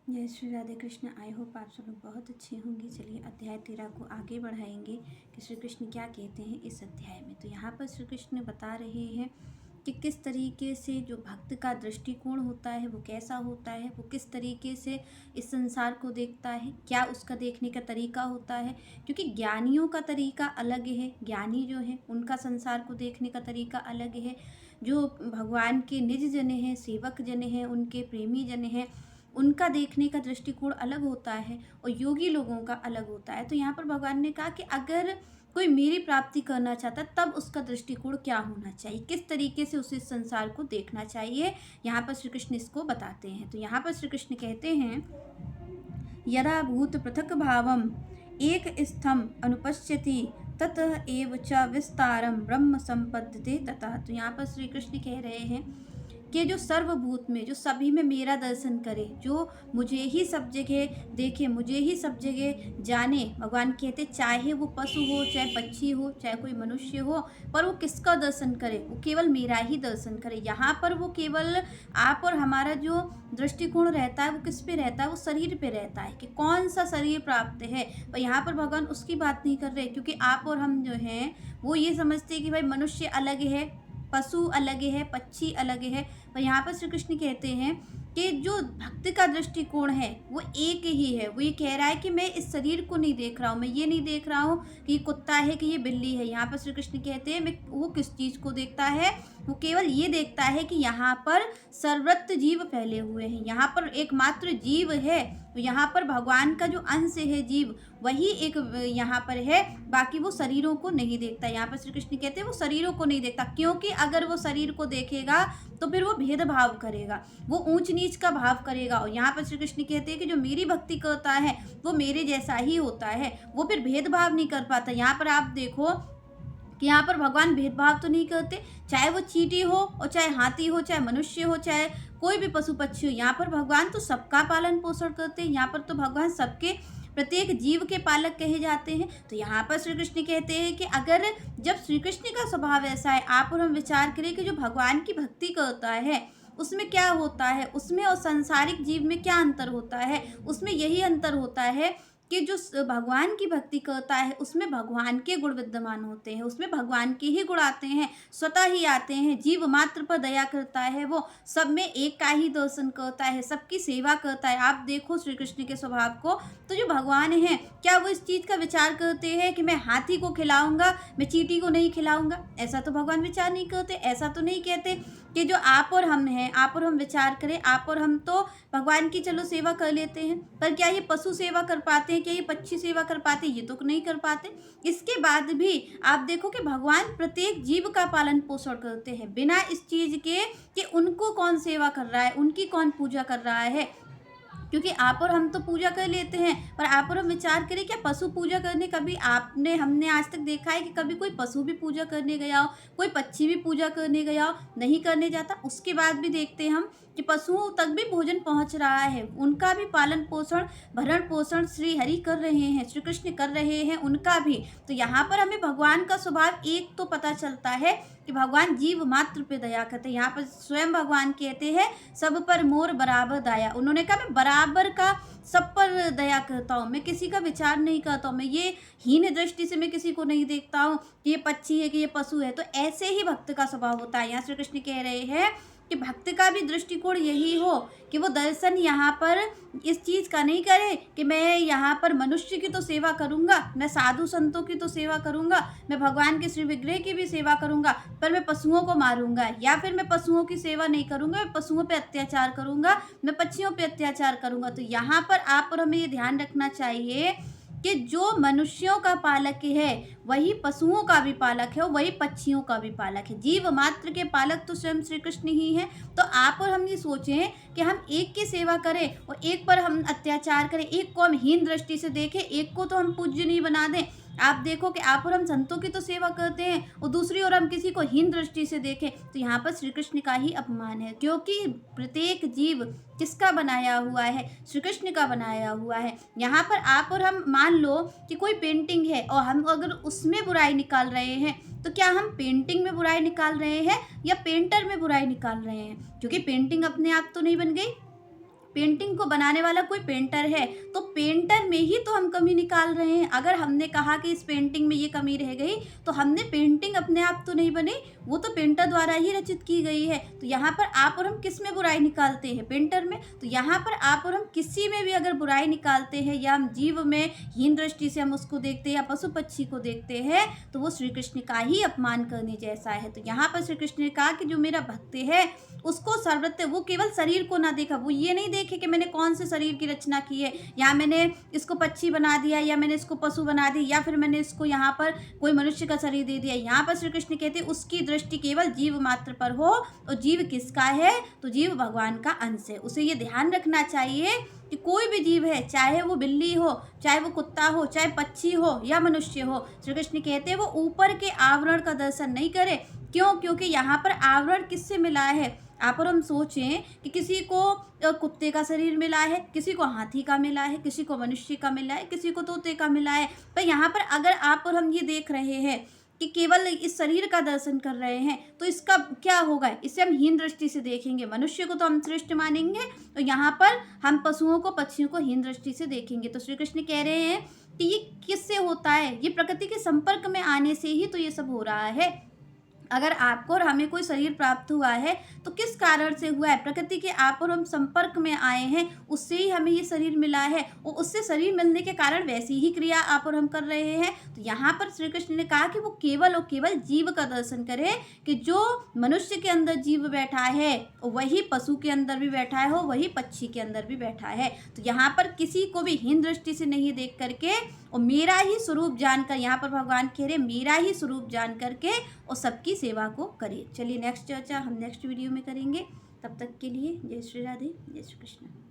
जय Shri Radhe Krishna. I hope आप सब लोग बहुत अच्छे होंगे। चलिए अध्याय 13 को आगे बढ़ाएंगे कि श्री कृष्ण क्या कहते हैं इस अध्याय में। तो यहाँ पर श्री कृष्ण बता रहे हैं कि किस तरीके से जो भक्त का दृष्टिकोण होता है वो कैसा होता है, वो किस तरीके से इस संसार को देखता है, क्या उसका देखने का तरीका होता है। क्योंकि ज्ञानियों का तरीका अलग है, ज्ञानी जो है उनका संसार को देखने का तरीका अलग है। जो भगवान के निज जन हैं, सेवक जन हैं, उनके प्रेमी जन हैं, उनका देखने का दृष्टिकोण अलग होता है और योगी लोगों का अलग होता है। तो यहाँ पर भगवान ने कहा कि अगर कोई मेरी प्राप्ति करना चाहता तब उसका दृष्टिकोण क्या होना चाहिए, किस तरीके से उसे संसार को देखना चाहिए। यहाँ पर श्री कृष्ण इसको बताते हैं। तो यहाँ पर श्री कृष्ण कहते हैं, यदा भूत पृथक भावम एक स्थम अनुपश्यति ततः एव च विस्तारम ब्रह्म संपद्यते ततः। तो यहाँ पर श्री कृष्ण कह रहे हैं कि जो सर्वभूत में, जो सभी में मेरा दर्शन करे, जो मुझे ही सब जगह देखे, मुझे ही सब जगह जाने। भगवान कहते चाहे वो पशु हो, चाहे पक्षी हो, चाहे कोई मनुष्य हो, पर वो किसका दर्शन करे, वो केवल मेरा ही दर्शन करे। यहाँ पर वो केवल आप और हमारा जो दृष्टिकोण रहता है वो किस पे रहता है, वो शरीर पे रहता है कि कौन सा शरीर प्राप्त है। पर यहाँ पर भगवान उसकी बात नहीं कर रहे, क्योंकि आप और हम जो हैं वो ये समझते हैं कि भाई मनुष्य अलग है, पशु अलग है, पक्षी अलग है। पर यहाँ पर श्री कृष्ण कहते हैं कि जो भक्त का दृष्टिकोण है वो एक ही है। वो ये कह रहा है कि मैं इस शरीर को नहीं देख रहा हूँ, मैं ये नहीं देख रहा हूँ कि ये कुत्ता है कि ये बिल्ली है। यहाँ पर श्री कृष्ण कहते हैं मैं वो किस चीज़ को देखता है, वो केवल ये देखता है कि यहाँ पर सर्वत्र जीव फैले हुए हैं, यहाँ पर एकमात्र जीव है। तो यहाँ पर भगवान का जो अंश है जीव, वही एक यहाँ पर है, बाकी वो शरीरों को नहीं देखता। यहाँ पर श्री कृष्ण कहते हैं वो शरीरों को नहीं देखता, क्योंकि अगर वो शरीर को देखेगा तो फिर वो भेदभाव करेगा, वो ऊंच नीच का भाव करेगा। और यहाँ पर श्री कृष्ण कहते हैं कि जो मेरी भक्ति करता है वो मेरे जैसा ही होता है, वो फिर भेदभाव नहीं कर पाता। यहाँ पर आप देखो कि यहाँ पर भगवान भेदभाव तो नहीं करते, चाहे वो चींटी हो और चाहे हाथी हो, चाहे मनुष्य हो, चाहे कोई भी पशु पक्षी हो। यहाँ पर भगवान तो सबका पालन पोषण करते हैं, यहाँ पर तो भगवान सबके प्रत्येक जीव के पालक कहे जाते हैं। तो यहाँ पर श्री कृष्ण कहते हैं कि अगर जब श्री कृष्ण का स्वभाव ऐसा है, आप और हम विचार करें कि जो भगवान की भक्ति करता है उसमें क्या होता है, उसमें और सांसारिक जीव में क्या अंतर होता है। उसमें यही अंतर होता है कि जो भगवान की भक्ति करता है उसमें भगवान के गुण विद्यमान होते हैं, उसमें भगवान के ही गुण आते हैं, स्वतः ही आते हैं। जीव मात्र पर दया करता है, वो सब में एक का ही दर्शन करता है, सबकी सेवा करता है। आप देखो श्री कृष्ण के स्वभाव को, तो जो भगवान है क्या वो इस चीज़ का विचार करते हैं कि मैं हाथी को खिलाऊंगा, मैं चींटी को नहीं खिलाऊंगा? ऐसा तो भगवान विचार नहीं करते। ऐसा तो नहीं कहते कि जो आप और हम हैं, आप और हम विचार करें, आप और हम तो भगवान की चलो सेवा कर लेते हैं, पर क्या ये पशु सेवा कर पाते हैं, क्या ये पक्षी सेवा कर पाते हैं? ये तो नहीं कर पाते। इसके बाद भी आप देखो कि भगवान प्रत्येक जीव का पालन पोषण करते हैं, बिना इस चीज़ के कि उनको कौन सेवा कर रहा है, उनकी कौन पूजा कर रहा है। क्योंकि आप और हम तो पूजा कर लेते हैं, पर आप और हम विचार करें क्या पशु पूजा करने कभी आपने हमने आज तक देखा है कि कभी कोई पशु भी पूजा करने गया हो, कोई पक्षी भी पूजा करने गया हो? नहीं करने जाता। उसके बाद भी देखते हैं हम कि पशुओं तक भी भोजन पहुंच रहा है, उनका भी पालन पोषण भरण पोषण श्री हरि कर रहे हैं, श्री कृष्ण कर रहे हैं उनका भी। तो यहाँ पर हमें भगवान का स्वभाव एक तो पता चलता है कि भगवान जीव मात्र पे दया करते हैं। यहाँ पर स्वयं भगवान कहते हैं सब पर मोर बराबर दया। उन्होंने कहा मैं बराबर का सब पर दया करता हूँ, मैं किसी का विचार नहीं करता हूँ, मैं ये हीन दृष्टि से मैं किसी को नहीं देखता हूँ कि ये पक्षी है कि ये पशु है। तो ऐसे ही भक्त का स्वभाव होता है। यहाँ श्री कृष्ण कह रहे हैं कि भक्त का भी दृष्टिकोण यही हो कि वो दर्शन यहाँ पर इस चीज़ का नहीं करे कि मैं यहाँ पर मनुष्य की तो सेवा करूँगा, मैं साधु संतों की तो सेवा करूँगा, मैं भगवान के श्री विग्रह की भी सेवा करूँगा, पर मैं पशुओं को मारूंगा, या फिर मैं पशुओं की सेवा नहीं करूँगा, मैं पशुओं पे अत्याचार करूँगा, मैं पक्षियों पे अत्याचार करूँगा। तो यहाँ पर आप और हमें ये ध्यान रखना चाहिए कि जो मनुष्यों का पालक है वही पशुओं का भी पालक है और वही पक्षियों का भी पालक है। जीव मात्र के पालक तो स्वयं श्री कृष्ण ही हैं। तो आप और हम ये सोचें कि हम एक की सेवा करें और एक पर हम अत्याचार करें, एक को हम हीन दृष्टि से देखें, एक को तो हम पूज्य नहीं बना दें। आप देखो कि आप और हम संतों की तो सेवा करते हैं और दूसरी ओर हम किसी को हीन दृष्टि से देखें, तो यहाँ पर श्री कृष्ण का ही अपमान है। क्योंकि प्रत्येक जीव किसका बनाया हुआ है? श्री कृष्ण का बनाया हुआ है। यहाँ पर आप और हम मान लो कि कोई पेंटिंग है और हम अगर उसमें बुराई निकाल रहे हैं, तो क्या हम पेंटिंग में बुराई निकाल रहे हैं या पेंटर में बुराई निकाल रहे हैं? क्योंकि पेंटिंग अपने आप तो नहीं बन गई, पेंटिंग को बनाने वाला कोई पेंटर है, तो पेंटर में ही तो हम कमी निकाल रहे हैं। अगर हमने कहा कि इस पेंटिंग में ये कमी रह गई, तो हमने पेंटिंग अपने आप तो नहीं बनी, वो तो पेंटर द्वारा ही रचित की गई है। तो यहाँ पर आप और हम किस में बुराई निकालते हैं? पेंटर में। तो यहाँ पर आप और हम किसी में भी अगर बुराई निकालते हैं या हम जीव में हीन दृष्टि से हम उसको देखते हैं या पशु पक्षी को देखते हैं, तो वो श्री कृष्ण का ही अपमान करने जैसा है। तो यहाँ पर श्री कृष्ण ने कहा कि जो मेरा भक्त है उसको सर्वत्र, वो केवल शरीर को ना देखा, वो ये नहीं देखे कि मैंने कौन से शरीर की रचना की है, या मैंने इसको पक्षी बना दिया, या मैंने इसको पशु बना दी, या फिर मैंने इसको यहाँ पर कोई मनुष्य का शरीर दे दिया। यहाँ पर श्री कृष्ण कहते हैं उसकी दृष्टि केवल जीव मात्र पर हो। और जीव किसका है? तो जीव भगवान का अंश है। उसे ये ध्यान रखना चाहिए कि कोई भी जीव है, चाहे वो बिल्ली हो, चाहे वो कुत्ता हो, चाहे पक्षी हो या मनुष्य हो, श्री कृष्ण कहते हैं वो ऊपर के आवरण का दर्शन नहीं करे। क्यों? क्योंकि यहाँ पर आवरण किससे मिला है? आप और हम सोचें कि किसी को कुत्ते का शरीर मिला है, किसी को हाथी का मिला है, किसी को मनुष्य का मिला है, किसी को तोते का मिला है। पर यहाँ पर अगर आप और हम ये देख रहे हैं कि केवल इस शरीर का दर्शन कर रहे हैं, तो इसका क्या होगा? इससे हम हीन दृष्टि से देखेंगे। मनुष्य को तो हम श्रेष्ठ मानेंगे, तो यहाँ पर हम पशुओं को, पक्षियों को हीन दृष्टि से देखेंगे। तो श्री कृष्ण कह रहे हैं कि ये किससे होता है? ये प्रकृति के संपर्क में आने से ही तो ये सब हो रहा है। अगर आपको और हमें कोई शरीर प्राप्त हुआ है तो किस कारण से हुआ है? प्रकृति के आप और हम संपर्क में आए हैं, उससे ही हमें ये शरीर मिला है, और उससे शरीर मिलने के कारण वैसी ही क्रिया आप और हम कर रहे हैं। तो यहाँ पर श्री कृष्ण ने कहा कि वो केवल और केवल जीव का दर्शन करे, कि जो मनुष्य के अंदर जीव बैठा है वही पशु के अंदर भी बैठा है, हो वही पक्षी के अंदर भी बैठा है। तो यहाँ पर किसी को भी हीन दृष्टि से नहीं देख करके, और मेरा ही स्वरूप जानकर, यहाँ पर भगवान कह रहे मेरा ही स्वरूप जान करके और सबकी सेवा को करिए। चलिए नेक्स्ट चर्चा हम नेक्स्ट वीडियो में करेंगे। तब तक के लिए जय श्री राधे, जय श्री कृष्ण।